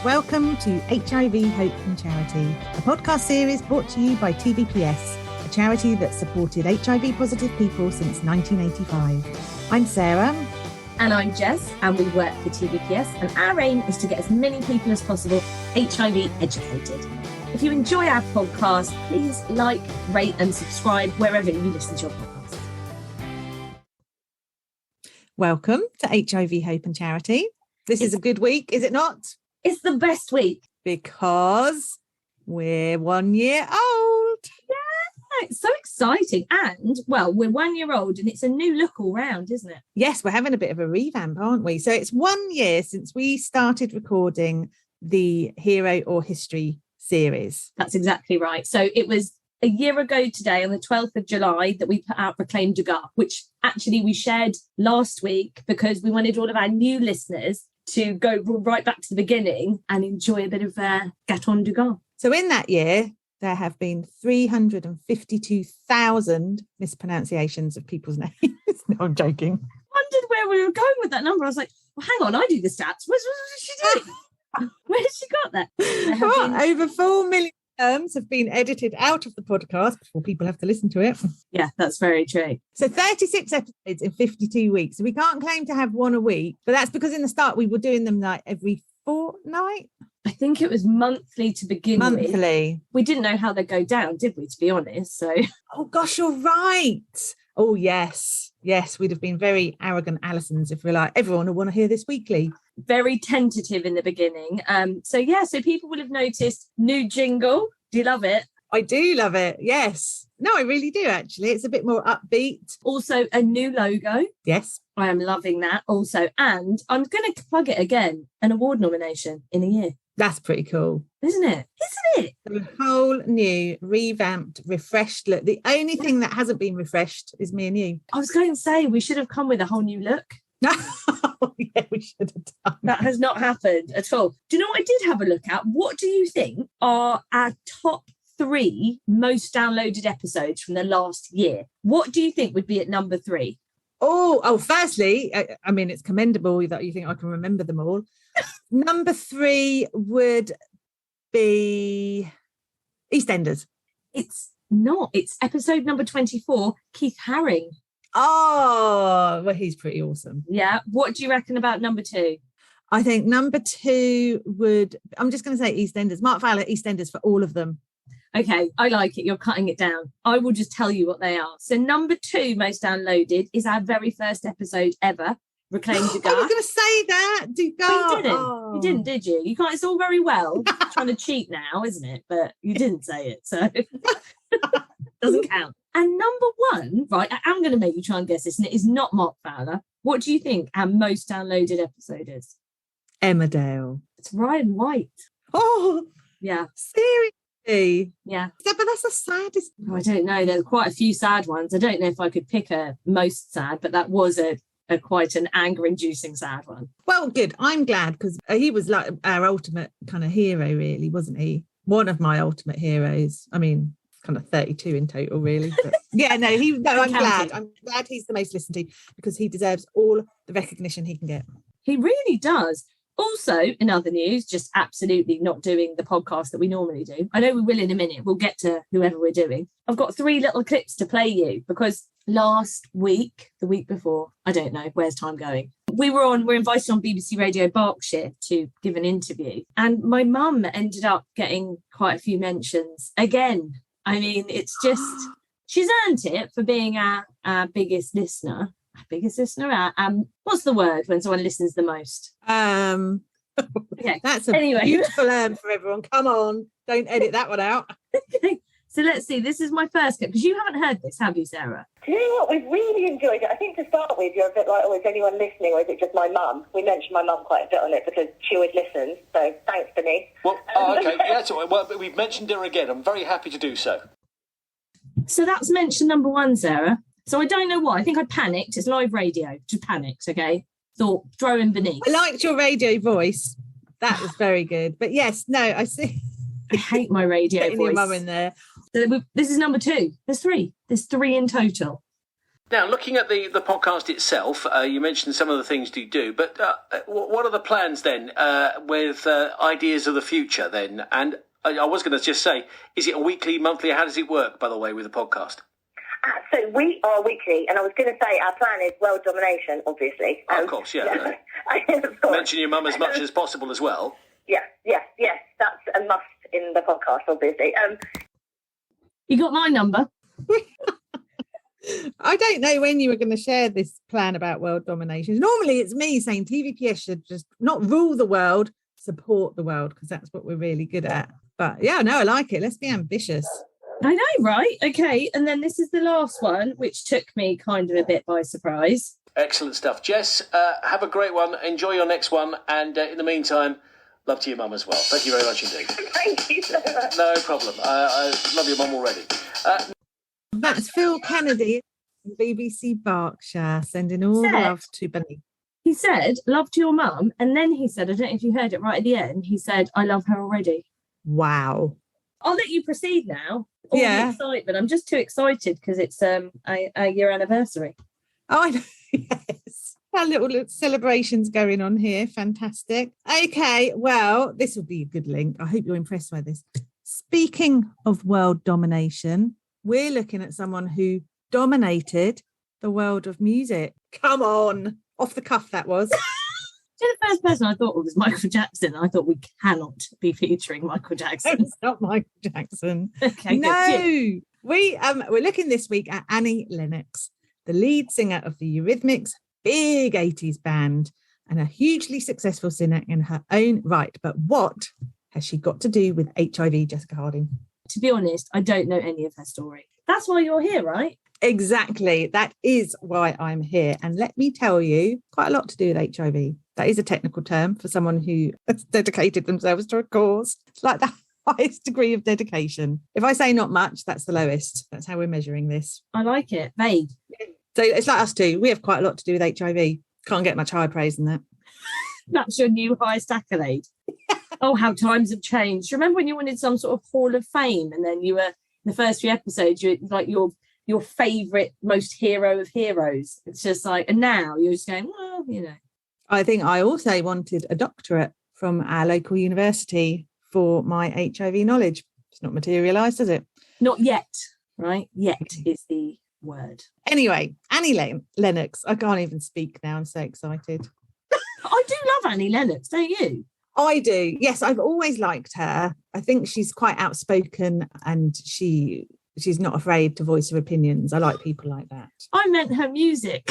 Welcome to HIV Hope and Charity, a podcast series brought to you by TVPS, a charity that supported HIV positive people since 1985. I'm Sarah. And I'm Jess, and we work for TVPS, and our aim is to get as many people as possible HIV educated. If you enjoy our podcast, please like, rate and subscribe wherever you listen to your podcasts. Welcome to HIV Hope and Charity. This is a good week, is it not? It's the best week. Because we're 1 year old. Yeah, it's so exciting. And, well, we're 1 year old and it's a new look all round, isn't it? Yes, we're having a bit of a revamp, aren't we? So it's 1 year since we started recording the Hero or History series. That's exactly right. So it was a year ago today, on the 12th of July, that we put out Reclaim du Gard, which actually we shared last week because we wanted all of our new listeners to go right back to the beginning and enjoy a bit of Gaton du Gard. So in that year, there have been 352,000 mispronunciations of people's names. No, I'm joking. Wondered where we were going with that number. I was like, well, hang on, I do the stats. What is she doing? Where has she got that? Over 4 million terms have been edited out of the podcast before people have to listen to it. Yeah, that's very true. So 36 episodes in 52 weeks. So we can't claim to have one a week, but that's because in the start we were doing them like every fortnight. I think it was monthly to begin with. Monthly. We didn't know how they'd go down, did we, to be honest? So. Oh gosh, you're right. Oh yes. Yes, we'd have been very arrogant Alisons if we're like, everyone will want to hear this weekly. Very tentative in the beginning. So people will have noticed new jingle. Do you love it? I do love it. Yes. No, I really do, actually. It's a bit more upbeat. Also, a new logo. Yes. I am loving that also. And I'm going to plug it again, an award nomination in a year. That's pretty cool. Isn't it? Isn't it? A whole new, revamped, refreshed look. The only thing that hasn't been refreshed is me and you. I was going to say, we should have come with a whole new look. Yeah, we should have done. That has not happened at all. Do you know what I did have a look at? What do you think are our top 3 most downloaded episodes from the last year? What do you think would be at number 3? Firstly, I mean, it's commendable that you think I can remember them all. Number 3 would be EastEnders. It's not. It's episode number 24, Keith Haring. Oh, well, he's pretty awesome. Yeah. What do you reckon about number 2? I think number 2 I'm just going to say EastEnders. Mark Fowler, EastEnders for all of them. Okay, I like it. You're cutting it down. I will just tell you what they are. So number 2 most downloaded is our very first episode ever, Reclaim du Gard. I was going to say that. Du Gard. You didn't. You didn't, did you? You can't. It's all very well trying to cheat now, isn't it? But you didn't say it, so doesn't count. And number 1, right? I'm going to make you try and guess this, and it is not Mark Fowler. What do you think our most downloaded episode is? Emmerdale. It's Ryan White. Oh, yeah. Seriously? Yeah. But that's the saddest. Oh, I don't know. There's quite a few sad ones. I don't know if I could pick a most sad, but that was a quite an anger-inducing sad one. Well, good. I'm glad because he was like our ultimate kind of hero, really, wasn't he? One of my ultimate heroes. I mean, kind of 32 in total, really. But yeah, no, I'm glad. I'm glad he's the most listened to because he deserves all the recognition he can get. He really does. Also, in other news, just absolutely not doing the podcast that we normally do. I know we will in a minute. We'll get to whoever we're doing. I've got 3 little clips to play you because last week, the week before, I don't know, where's time going? We're invited on BBC Radio Berkshire to give an interview. And my mum ended up getting quite a few mentions again. I mean, it's just, she's earned it for being our biggest listener. What's the word when someone listens the most? Okay. That's a beautiful for everyone. Come on, don't edit that one out. Okay. So let's see. This is my first clip because you haven't heard this, have you, Sarah? Do you know what? We've really enjoyed it. I think to start with, you're a bit like, is anyone listening or is it just my mum? We mentioned my mum quite a bit on it because she always listens. So thanks, Denise. Well, okay. Yeah, that's all right. Well, we've mentioned her again. I'm very happy to do so. So that's mention number 1, Sarah. So I don't know why. I think I panicked. It's live radio. Just panicked, okay? Thought, throw in beneath. I liked your radio voice. That was very good. But yes, no, I see. I hate my radio voice. Your mum in there. So this is number 2. There's 3. There's 3 in total. Now, looking at the podcast itself, you mentioned some of the things you do, but what are the plans then with ideas of the future then? And I was going to just say, is it a weekly, monthly? How does it work, by the way, with the podcast? So we are weekly, and I was going to say our plan is world domination, obviously. Of course, yeah. Of course. Mention your mum as much as possible as well. Yes, that's a must in the podcast, obviously. You got my number? I don't know when you were going to share this plan about world domination. Normally it's me saying TVPS should just not rule the world, support the world, because that's what we're really good at. But yeah, no, I like it. Let's be ambitious. I know, right? Okay. And then this is the last one, which took me kind of a bit by surprise. Excellent stuff. Jess, have a great one. Enjoy your next one. And in the meantime, love to your mum as well. Thank you very much indeed. Thank you so much. No problem. I love your mum already. That's Phil Kennedy, BBC Berkshire, sending all the love to Bunny. He said, love to your mum. And then he said, I don't know if you heard it right at the end, he said, I love her already. Wow. I'll let you proceed now. All Yeah. the excitement. I'm just too excited because it's a year anniversary. Oh, I know. Yes. Our little celebrations going on here. Fantastic. Okay, well, this will be a good link. I hope you're impressed by this. Speaking of world domination, we're looking at someone who dominated the world of music. Come on. Off the cuff, that was. The first person I thought of was Michael Jackson. I thought we cannot be featuring Michael Jackson. It's not Michael Jackson. Okay, no. We're looking this week at Annie Lennox, the lead singer of the Eurythmics' big 80s band and a hugely successful singer in her own right. But what has she got to do with HIV, Jessica Harding? To be honest, I don't know any of her story. That's why you're here, right? Exactly. That is why I'm here. And let me tell you, quite a lot to do with HIV. That is a technical term for someone who has dedicated themselves to a cause. It's like the highest degree of dedication. If I say not much, that's the lowest. That's how we're measuring this. I like it. Vague. So it's like us two. We have quite a lot to do with HIV. Can't get much higher praise than that. That's your new highest accolade. Oh, how times have changed. Remember when you wanted some sort of Hall of Fame and then you were, in the first few episodes, you like your favourite, most hero of heroes. It's just like, and now you're just going, well, you know. I think I also wanted a doctorate from our local university for my HIV knowledge. It's not materialised, is it? Not yet, right? Yet is the word. Anyway, Annie Lennox. I can't even speak now. I'm so excited. I do love Annie Lennox, don't you? I do. Yes, I've always liked her. I think she's quite outspoken and she's not afraid to voice her opinions. I like people like that. I meant her music.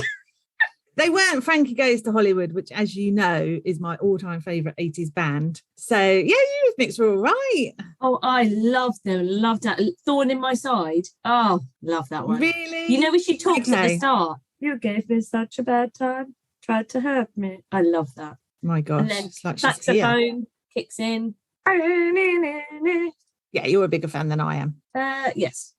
They weren't Frankie Goes to Hollywood, which, as you know, is my all-time favourite 80s band. So, yeah, Eurythmics were all right. Oh, I loved them. Loved that. Thorn in My Side. Oh, love that one. Really? You know when she talks at Okay. the start? You gave me such a bad time. Tried to hurt me. I love that. My gosh. And then It's like she's here. saxophone kicks in. Yeah, you're a bigger fan than I am. Yes.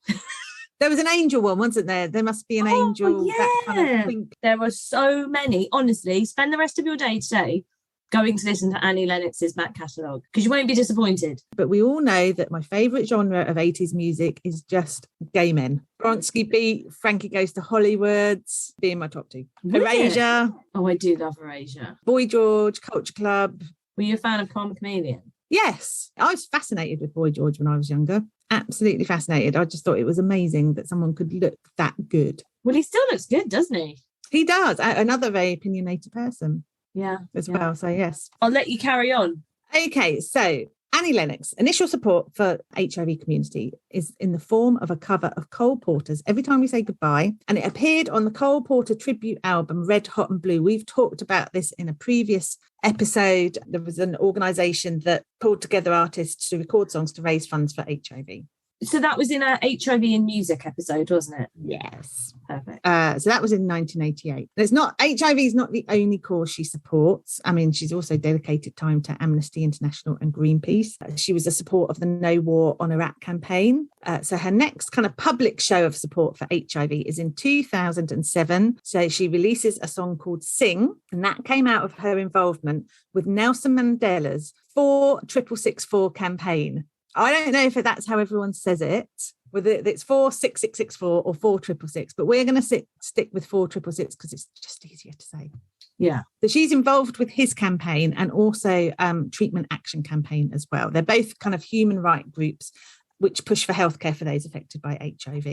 There was an angel one, wasn't there? There must be an angel. Yeah. That kind of twink. There are so many. Honestly, spend the rest of your day today going to listen to Annie Lennox's back catalogue because you won't be disappointed. But we all know that my favourite genre of 80s music is just gay men. Bronski Beat, Frankie Goes to Hollywood's being my top two. Really? Erasure, Oh, I do love Erasure. Boy George, Culture Club. Were you a fan of Calm Chameleon? Yes, I was fascinated with Boy George when I was younger. Absolutely fascinated. I just thought it was amazing that someone could look that good. Well, he still looks good, doesn't he? He does. Another very opinionated person Yeah. as well. So, yes. I'll let you carry on. Okay, so Annie Lennox, initial support for HIV community is in the form of a cover of Cole Porter's Every Time We Say Goodbye, and it appeared on the Cole Porter tribute album Red, Hot and Blue. We've talked about this in a previous episode. There was an organisation that pulled together artists to record songs to raise funds for HIV. So that was in our HIV in music episode, wasn't it? Yes. Perfect. So that was in 1988. It's not, HIV is not the only cause she supports. I mean, she's also dedicated time to Amnesty International and Greenpeace. She was a support of the No War on Iraq campaign. So her next kind of public show of support for HIV is in 2007. So she releases a song called Sing, and that came out of her involvement with Nelson Mandela's 4664 campaign. I don't know if that's how everyone says it, It's 46664 or 4666, but we're going to stick with 4666 because it's just easier to say. Yeah. So she's involved with his campaign and also Treatment Action Campaign as well. They're both kind of human rights groups which push for healthcare for those affected by HIV.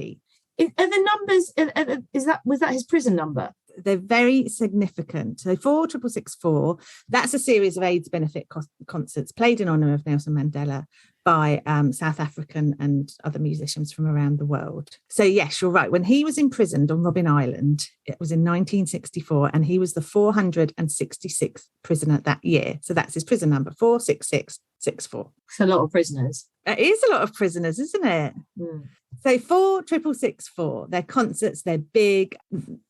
Are the numbers, was that his prison number? They're very significant. So 4664, that's a series of AIDS benefit concerts played in honour of Nelson Mandela by South African and other musicians from around the world. So yes, you're right. When he was imprisoned on Robben Island, it was in 1964, and he was the 466th prisoner that year. So that's his prison number, 46664. It's a lot of prisoners. It is a lot of prisoners, isn't it? Mm. So 4664, their concerts, they're big.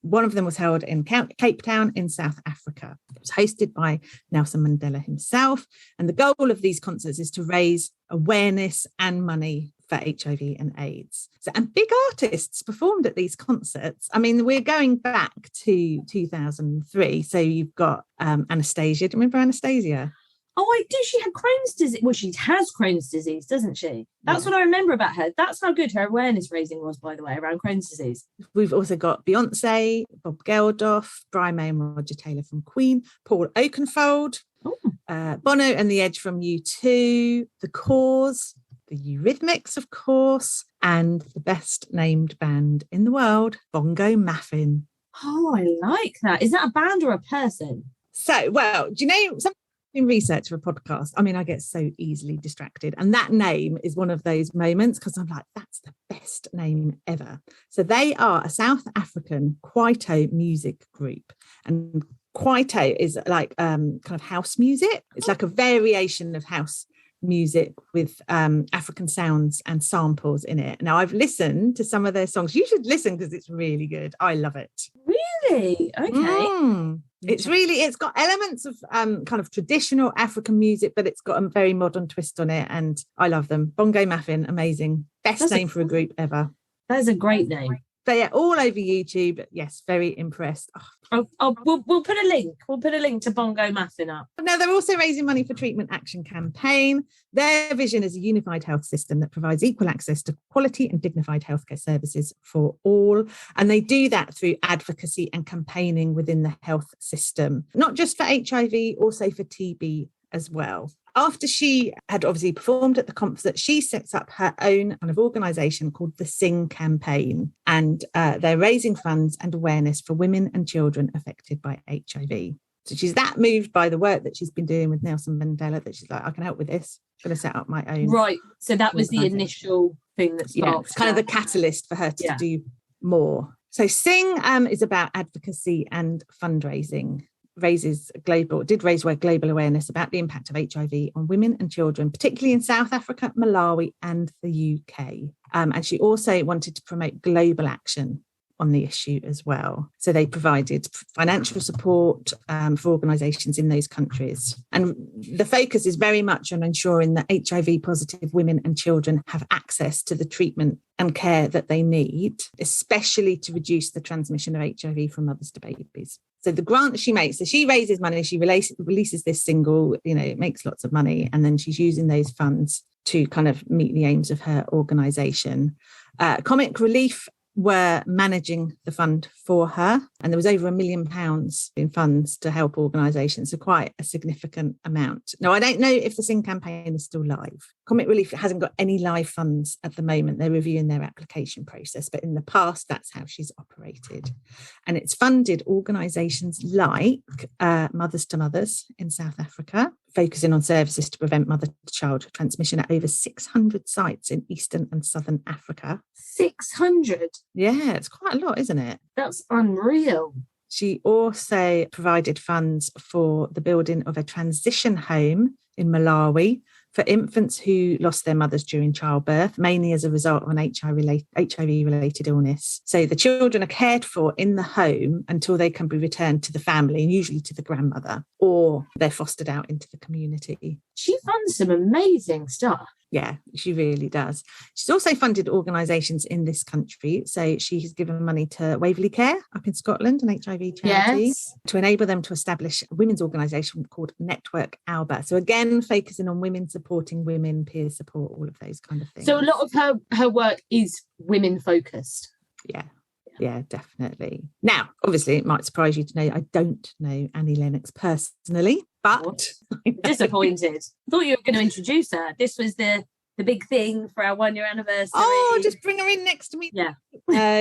One of them was held in Cape Town in South Africa. It was hosted by Nelson Mandela himself. And the goal of these concerts is to raise awareness and money for HIV and AIDS. And big artists performed at these concerts. I mean, we're going back to 2003. So you've got Anastasia. Do you remember Anastasia? Oh, I do. She had Crohn's disease. Well, she has Crohn's disease, doesn't she? That's what I remember about her. That's how good her awareness raising was, by the way, around Crohn's disease. We've also got Beyonce, Bob Geldof, Brian May and Roger Taylor from Queen, Paul Oakenfold, Bono and the Edge from U2, The Cause, the Eurythmics, of course, and the best named band in the world, Bongo Maffin. Oh, I like that. Is that a band or a person? So, well, do you know something? In research for a podcast, I mean, I get so easily distracted, and that name is one of those moments because I'm like, that's the best name ever. So they are a South African Kwaito music group, and Kwaito is like kind of house music. It's like a variation of house music with African sounds and samples in it. Now, I've listened to some of their songs. You should listen because it's really good. I love it. Really? Okay. It's got elements of kind of traditional African music, but it's got a very modern twist on it, and I love them. Bongo Maffin, amazing. Best name for a group ever. That is a great name. But yeah, all over YouTube. Yes, very impressed. We'll put a link. We'll put a link to Bongo Maffin up. Now, they're also raising money for Treatment Action Campaign. Their vision is a unified health system that provides equal access to quality and dignified healthcare services for all. And they do that through advocacy and campaigning within the health system, not just for HIV, also for TB as well. After she had obviously performed at the concert, she sets up her own kind of organisation called the Sing Campaign, and they're raising funds and awareness for women and children affected by HIV. So she's that moved by the work that she's been doing with Nelson Mandela that she's like, I can help with this. I'm going to set up my own. Right. So that was the initial thing that sparked. Yeah, it's kind of the catalyst for her to do more. So Sing is about advocacy and fundraising. Did raise global awareness about the impact of HIV on women and children, particularly in South Africa, Malawi and the UK. And she also wanted to promote global action on the issue as well. So they provided financial support for organisations in those countries. And the focus is very much on ensuring that HIV positive women and children have access to the treatment and care that they need, especially to reduce the transmission of HIV from mothers to babies. So the grant she makes, so she raises money, she releases this single, it makes lots of money, and then she's using those funds to kind of meet the aims of her organisation. Comic Relief were managing the fund for her, and there was over £1 million in funds to help organisations, so quite a significant amount. Now, I don't know if the Sing campaign is still live. Comic Relief hasn't got any live funds at the moment. They're reviewing their application process, but in the past, that's how she's operated. And it's funded organisations like Mothers to Mothers in South Africa, focusing on services to prevent mother-to-child transmission at over 600 sites in Eastern and Southern Africa. 600? Yeah, it's quite a lot, isn't it? That's unreal. She also provided funds for the building of a transition home in Malawi for infants who lost their mothers during childbirth, mainly as a result of an HIV-related illness. So the children are cared for in the home until they can be returned to the family, and usually to the grandmother, or they're fostered out into the community. She funds some amazing stuff. Yeah, she really does. She's also funded organisations in this country. So she has given money to Waverley Care up in Scotland, an HIV charity, to enable them to establish a women's organisation called Network Alba. So again, focusing on women supporting supporting women, peer support, all of those kind of things. So a lot of her work is women focused. Yeah, definitely. Now, obviously, it might surprise you to know I don't know Annie Lennox personally, but Disappointed. I thought you were going to introduce her. This was the big thing for our 1 year anniversary. Oh, just bring her in next to me. Yeah.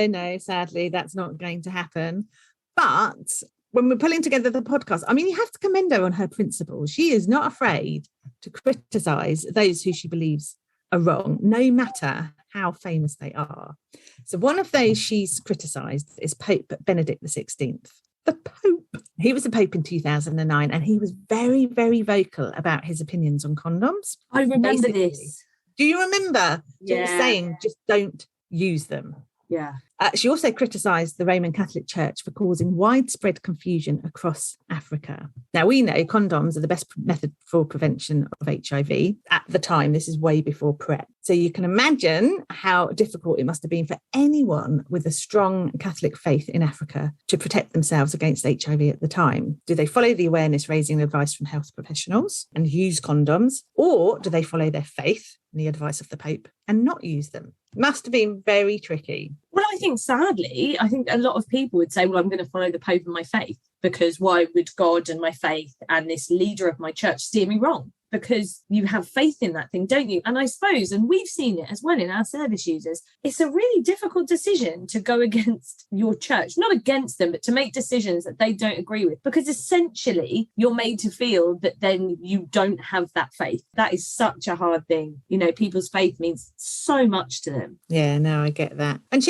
No, sadly, that's not going to happen. But when we're pulling together the podcast, I mean, you have to commend her on her principles. She is not afraid to criticise those who she believes are wrong, no matter how famous they are. So one of those she's criticised is Pope Benedict XVI. The Pope. He was the Pope in 2009, and he was very, very vocal about his opinions on condoms. I remember Basically, this. do you remember? Yeah. He was saying, just don't use them. Yeah. She also criticised the Roman Catholic Church for causing widespread confusion across Africa. Now, we know condoms are the best method for prevention of HIV. At the time, this is way before PrEP. So you can imagine how difficult it must have been for anyone with a strong Catholic faith in Africa to protect themselves against HIV at the time. Do they follow the awareness-raising advice from health professionals and use condoms? Or do they follow their faith and the advice of the Pope and not use them? Must have been very tricky. Well, I think sadly, a lot of people would say, well, I'm going to follow the Pope and my faith, because why would God and my faith and this leader of my church steer me wrong? Because you have faith in that thing, don't you? And I suppose, and we've seen it as well in our service users, it's a really difficult decision to go against your church, not against them, but to make decisions that they don't agree with, because essentially you're made to feel that then you don't have that faith. That is such a hard thing. You know, people's faith means so much to them. Yeah, no, I get that. And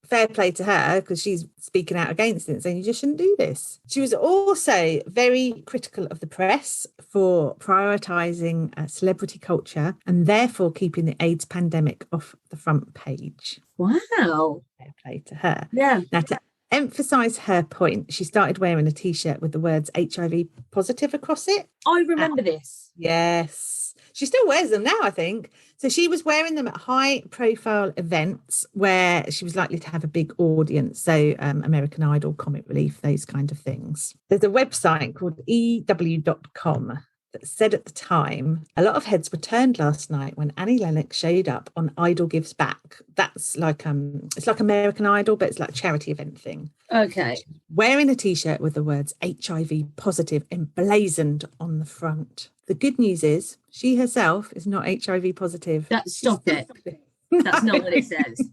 fair play to her, because she's speaking out against it, saying you just shouldn't do this. She was also very critical of the press for prioritising celebrity culture and therefore keeping the AIDS pandemic off the front page. Wow. Fair play to her. Yeah. Now, to emphasise her point, she started wearing a T-shirt with the words HIV Positive across it. I remember this. Yes. She still wears them now, I think. So she was wearing them at high-profile events where she was likely to have a big audience. So American Idol, Comic Relief, those kind of things. There's a website called EW.com that said at the time, a lot of heads were turned last night when Annie Lennox showed up on Idol Gives Back. That's like it's like American Idol, but it's like a charity event thing. Okay. Wearing a T-shirt with the words HIV Positive emblazoned on the front. The good news is she herself is not HIV positive. Stop it. That's not what it says.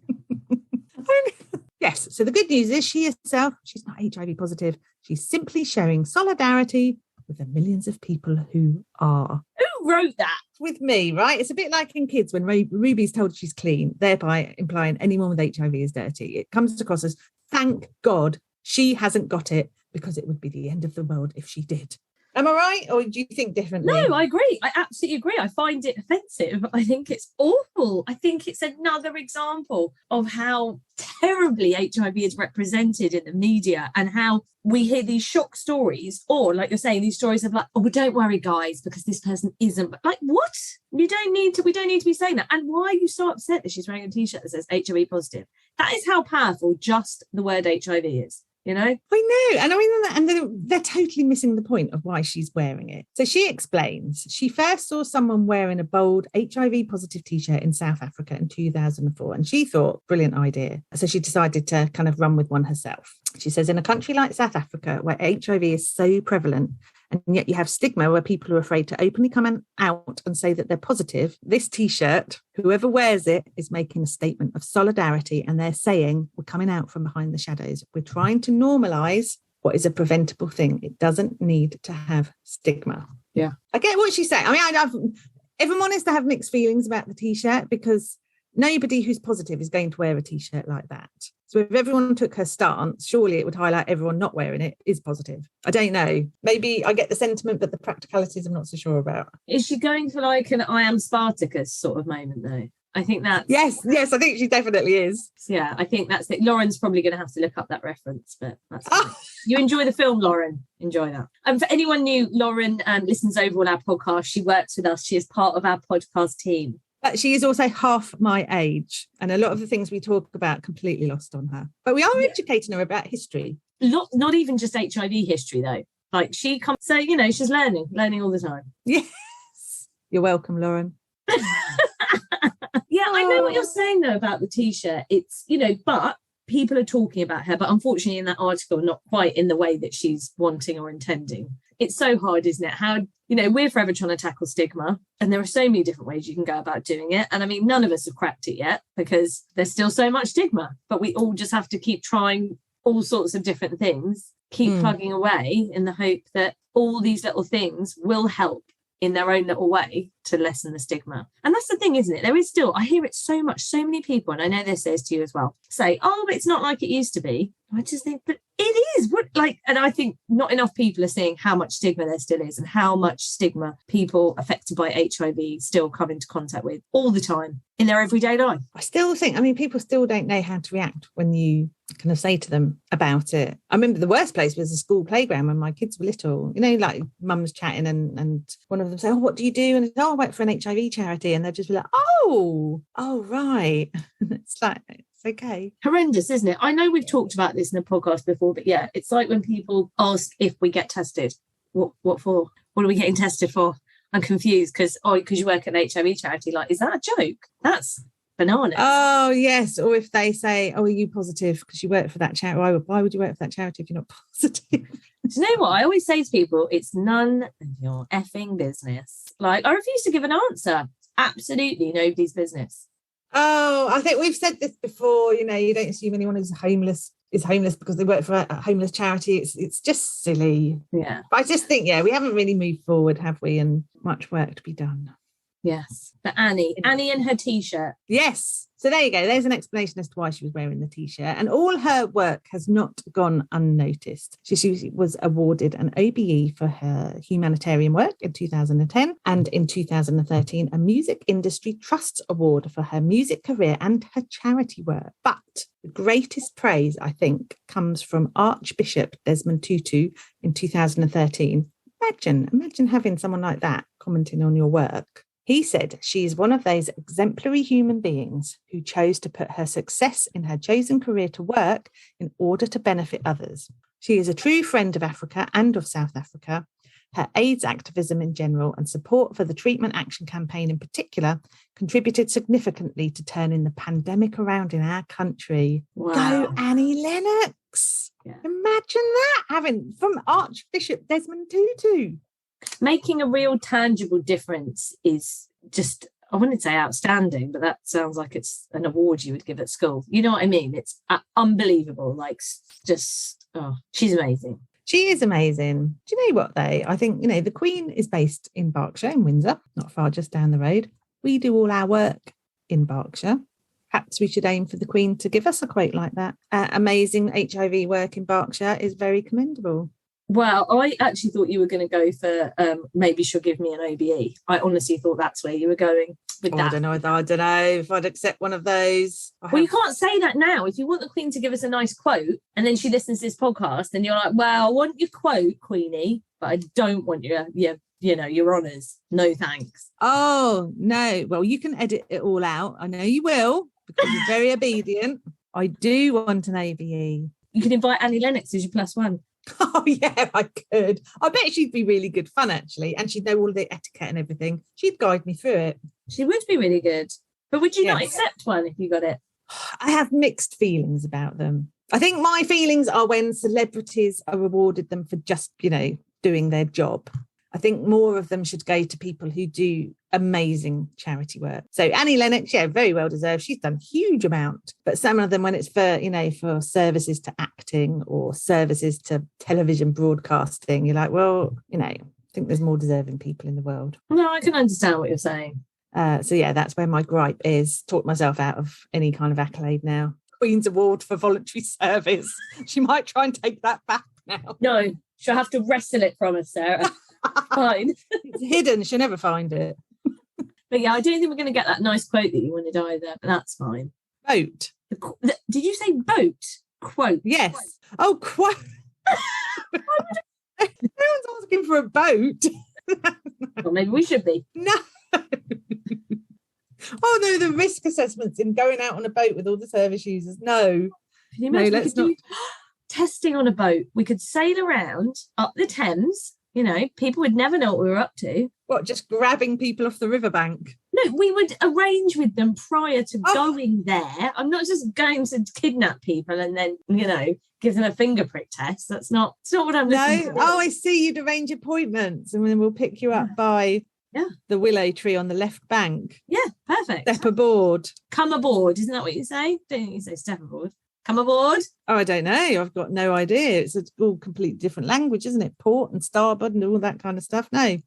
Yes. So the good news is she herself, she's not HIV positive. She's simply showing solidarity with the millions of people who are. Who wrote that? With me, right? It's a bit like in Kids when Ruby's told she's clean, thereby implying anyone with HIV is dirty. It comes across as, thank God she hasn't got it, because it would be the end of the world if she did. Am I right? Or do you think differently? No, I agree. I absolutely agree. I find it offensive. I think it's awful. I think it's another example of how terribly HIV is represented in the media and how we hear these shock stories, or like you're saying, these stories of like, oh, well, don't worry, guys, because this person isn't. But like, what? We don't need to be saying that. And why are you so upset that she's wearing a T-shirt that says HIV positive? That is how powerful just the word HIV is. You know, I know. And I mean, and they're totally missing the point of why she's wearing it. So she explains she first saw someone wearing a bold HIV positive T-shirt in South Africa in 2004. And she thought, brilliant idea. So she decided to kind of run with one herself. She says, in a country like South Africa, where HIV is so prevalent, and yet you have stigma where people are afraid to openly come out and say that they're positive, this T-shirt, whoever wears it, is making a statement of solidarity, and they're saying, we're coming out from behind the shadows. We're trying to normalise what is a preventable thing. It doesn't need to have stigma. Yeah. I get what she's saying. I mean, if I'm honest, I have mixed feelings about the T-shirt, because nobody who's positive is going to wear a T-shirt like that. So if everyone took her stance, surely it would highlight everyone not wearing it is positive. I don't know. Maybe I get the sentiment, but the practicalities I'm not so sure about. Is she going for like an I am Spartacus sort of moment though? I think that's... Yes, I think she definitely is. Yeah, I think that's it. Lauren's probably going to have to look up that reference, but that's fine. You enjoy the film, Lauren. Enjoy that. And for anyone new, Lauren listens over all our podcasts. She works with us. She is part of our podcast team. But she is also half my age, and a lot of the things we talk about completely lost on her. But we are educating her about history. Not even just HIV history, though. Like she comes, so, you know, she's learning all the time. Yes. You're welcome, Lauren. Yeah, I know what you're saying though about the t-shirt. It's, but people are talking about her, but unfortunately in that article, not quite in the way that she's wanting or intending. It's so hard, isn't it? How, we're forever trying to tackle stigma, and there are so many different ways you can go about doing it. And I mean, none of us have cracked it yet because there's still so much stigma, but we all just have to keep trying all sorts of different things, keep plugging away in the hope that all these little things will help in their own little way to lessen the stigma. And that's the thing, isn't it? There is still, I hear it so much, so many people, and I know this says to you as well, say, oh, but it's not like it used to be. I just think, but it is. And I think not enough people are seeing how much stigma there still is and how much stigma people affected by HIV still come into contact with all the time in their everyday life. I still think, people still don't know how to react when you kind of say to them about it. I remember the worst place was the school playground when my kids were little, like mum's chatting and one of them say, oh, what do you do? And I said, oh, I work for an HIV charity. And they'll just be like, oh, right. It's like, it's okay. Horrendous, isn't it? I know we've talked about this in a podcast before, but yeah, it's like when people ask if we get tested. What for? What are we getting tested for? I'm confused because you work at an HIV charity. Like, is that a joke? That's bananas. Oh, yes. Or if they say, oh, are you positive because you work for that charity? Why would you work for that charity if you're not positive? Do you know what? I always say to people, it's none of your effing business. Like, I refuse to give an answer. Absolutely nobody's business. Oh, I think we've said this before, you don't assume anyone who's homeless is homeless because they work for a homeless charity. It's just silly. Yeah. But I just think, we haven't really moved forward, have we? And much work to be done. Yes. But Annie and her t-shirt. Yes. So there you go. There's an explanation as to why she was wearing the t-shirt. And all her work has not gone unnoticed. She was awarded an OBE for her humanitarian work in 2010 and in 2013 a Music Industry Trust Award for her music career and her charity work. But the greatest praise, I think, comes from Archbishop Desmond Tutu in 2013. Imagine having someone like that commenting on your work. He said she is one of those exemplary human beings who chose to put her success in her chosen career to work in order to benefit others. She is a true friend of Africa and of South Africa. Her AIDS activism in general and support for the Treatment Action Campaign in particular contributed significantly to turning the pandemic around in our country. Wow. Go Annie Lennox. Yeah. Imagine that, having from Archbishop Desmond Tutu. Making a real tangible difference is just, I wouldn't say outstanding, but that sounds like it's an award you would give at school. You know what I mean? It's unbelievable. Like, just, she's amazing. She is amazing. Do you know what, though? I think, the Queen is based in Berkshire, in Windsor, not far, just down the road. We do all our work in Berkshire. Perhaps we should aim for the Queen to give us a quote like that. Amazing HIV work in Berkshire is very commendable. Well, I actually thought you were going to go for maybe she'll give me an OBE. I honestly thought that's where you were going with that. I don't know if I'd accept one of those. You can't say that now. If you want the Queen to give us a nice quote and then she listens to this podcast and you're like, well, I want your quote, Queenie, but I don't want your honours. No thanks. Oh, no. Well, you can edit it all out. I know you will because you're very obedient. I do want an OBE. You can invite Annie Lennox as your +1. Oh, yeah, I could. I bet she'd be really good fun, actually. And she'd know all the etiquette and everything. She'd guide me through it. She would be really good. But would you not accept one if you got it? I have mixed feelings about them. I think my feelings are when celebrities are rewarded them for just, doing their job. I think more of them should go to people who do amazing charity work. So Annie Lennox, very well deserved. She's done a huge amount. But some of them, when it's for services to acting or services to television broadcasting, you're like, well, I think there's more deserving people in the world. No, I can understand what you're saying. That's where my gripe is. Talk myself out of any kind of accolade now. Queen's Award for voluntary service. She might try and take that back now. No, she'll have to wrestle it from us, Sarah. Fine. It's hidden. She'll never find it. But yeah, I don't think we're going to get that nice quote that you wanted either, but that's fine. Boat. Did you say boat? Quote. Yes. Quote. Oh, quote. No one's asking for a boat. Well, maybe we should be. No. Oh, no, the risk assessments in going out on a boat with all the service users. No. Can you imagine let's not. Testing on a boat. We could sail around up the Thames, You know, people would never know what we were up to. What, just grabbing people off the riverbank? No, we would arrange with them prior to going there. I'm not just going to kidnap people and then, you know, give them a finger prick test. It's not what I'm listening to. Oh, I see. You'd arrange appointments and then we'll pick you up by the willow tree on the left bank. Yeah, perfect. Step aboard. Come aboard. Isn't that what you say? Don't you say step aboard? Come aboard. Oh, I don't know. I've got no idea. It's all completely different language, isn't it? Port and starboard and all that kind of stuff. No,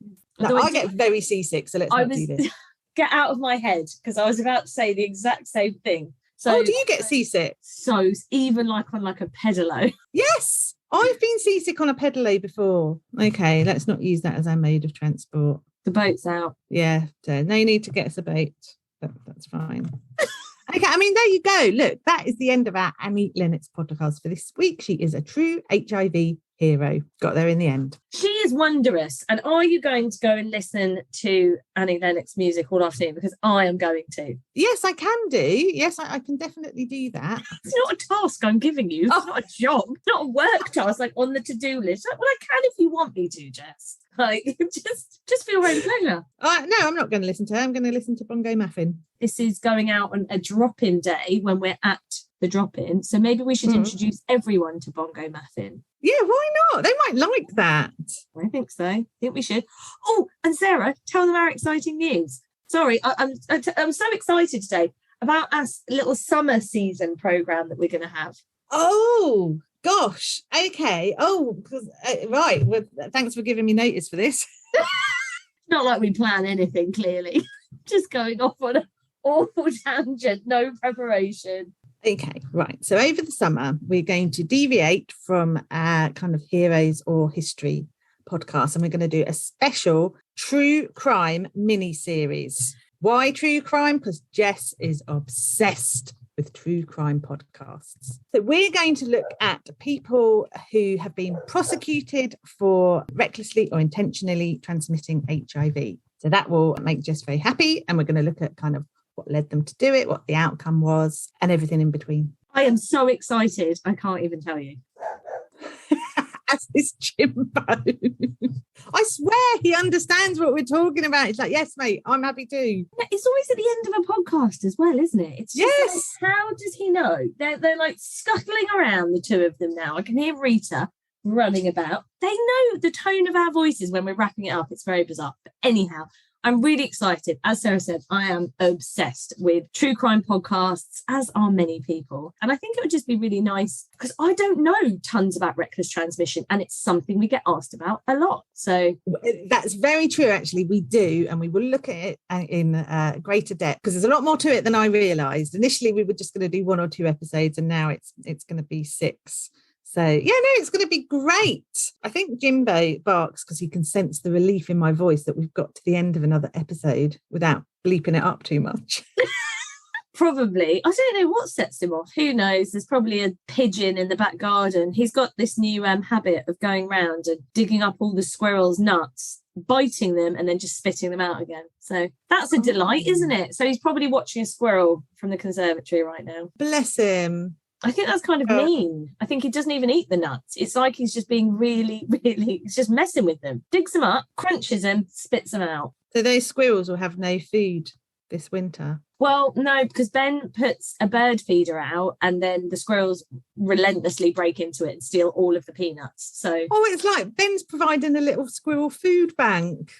I get very seasick, so let's not do this. Get out of my head, because I was about to say the exact same thing. So, do you get seasick? So even like on like a pedalo? Yes, I've been seasick on a pedalo before. Okay, let's not use that as our mode of transport. The boat's out. Yeah, so no need to get us a boat. That's fine. Okay, I mean, there you go. Look, that is the end of our Annie Lennox podcast for this week. She is a true HIV hero. Got there in the end. She is wondrous. And are you going to go and listen to Annie Lennox music all afternoon? Because I am going to. Yes, I can do. Yes, I can definitely do that. It's not a task I'm giving you. It's not a job. It's not a work task like on the to-do list. Well, I can if you want me to, Jess. Like, just feel very pleasure. No, I'm not going to listen to her. I'm going to listen to Bongo Maffn. This is going out on a drop-in day when we're at the drop-in. So maybe we should introduce everyone to Bongo Maffn. Yeah, why not? They might like that. I think so. I think we should. Oh, and Sarah, tell them our exciting news. Sorry, I'm so excited today about our little summer season programme that we're going to have. Oh, gosh. Okay. Oh, right. Well, thanks for giving me notice for this. Not like we plan anything, clearly. Just going off on an awful tangent, no preparation. Okay, right. So over the summer, we're going to deviate from our kind of heroes or history podcast, and we're going to do a special true crime mini-series. Why true crime? Because Jess is obsessed with true crime podcasts. So we're going to look at people who have been prosecuted for recklessly or intentionally transmitting HIV. So that will make Jess very happy, and we're going to look at kind of what led them to do it, what the outcome was, and everything in between. I am so excited. I can't even tell you. As is Jimbo. I swear he understands what we're talking about. He's like, yes, mate, I'm happy too. It's always at the end of a podcast as well, isn't it? It's just like, how does he know? They're like scuttling around, the two of them now. I can hear Rita running about. They know the tone of our voices when we're wrapping it up. It's very bizarre. But anyhow, I'm really excited. As Sarah said, I am obsessed with true crime podcasts, as are many people. And I think it would just be really nice because I don't know tons about reckless transmission, and it's something we get asked about a lot. So that's very true, actually. We do. And we will look at it in greater depth because there's a lot more to it than I realised. Initially, we were just going to do 1 or 2 episodes, and now it's going to be 6. So, yeah, no, it's going to be great. I think Jimbo barks because he can sense the relief in my voice that we've got to the end of another episode without bleeping it up too much. Probably. I don't know what sets him off. Who knows? There's probably a pigeon in the back garden. He's got this new habit of going round and digging up all the squirrels' nuts, biting them and then just spitting them out again. So that's a delight, isn't it? So he's probably watching a squirrel from the conservatory right now. Bless him. I think that's kind of mean. I think he doesn't even eat the nuts. It's like he's just being really, he's just messing with them. Digs them up, crunches them, spits them out. So those squirrels will have no food this winter? Well, no, because Ben puts a bird feeder out and then the squirrels relentlessly break into it and steal all of the peanuts. So it's like Ben's providing a little squirrel food bank.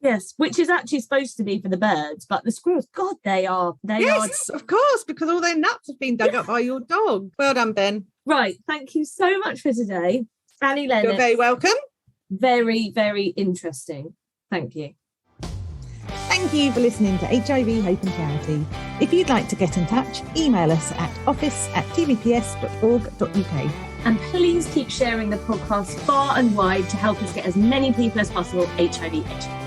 Yes, which is actually supposed to be for the birds, but the squirrels, God, they are. Yes, of course, because all their nuts have been dug up by your dog. Well done, Ben. Right, thank you so much for today. Annie Lennox. You're very welcome. Very, very interesting. Thank you. Thank you for listening to HIV Hope and Charity. If you'd like to get in touch, email us at office@tvps.org.uk. And please keep sharing the podcast far and wide to help us get as many people as possible HIV educated.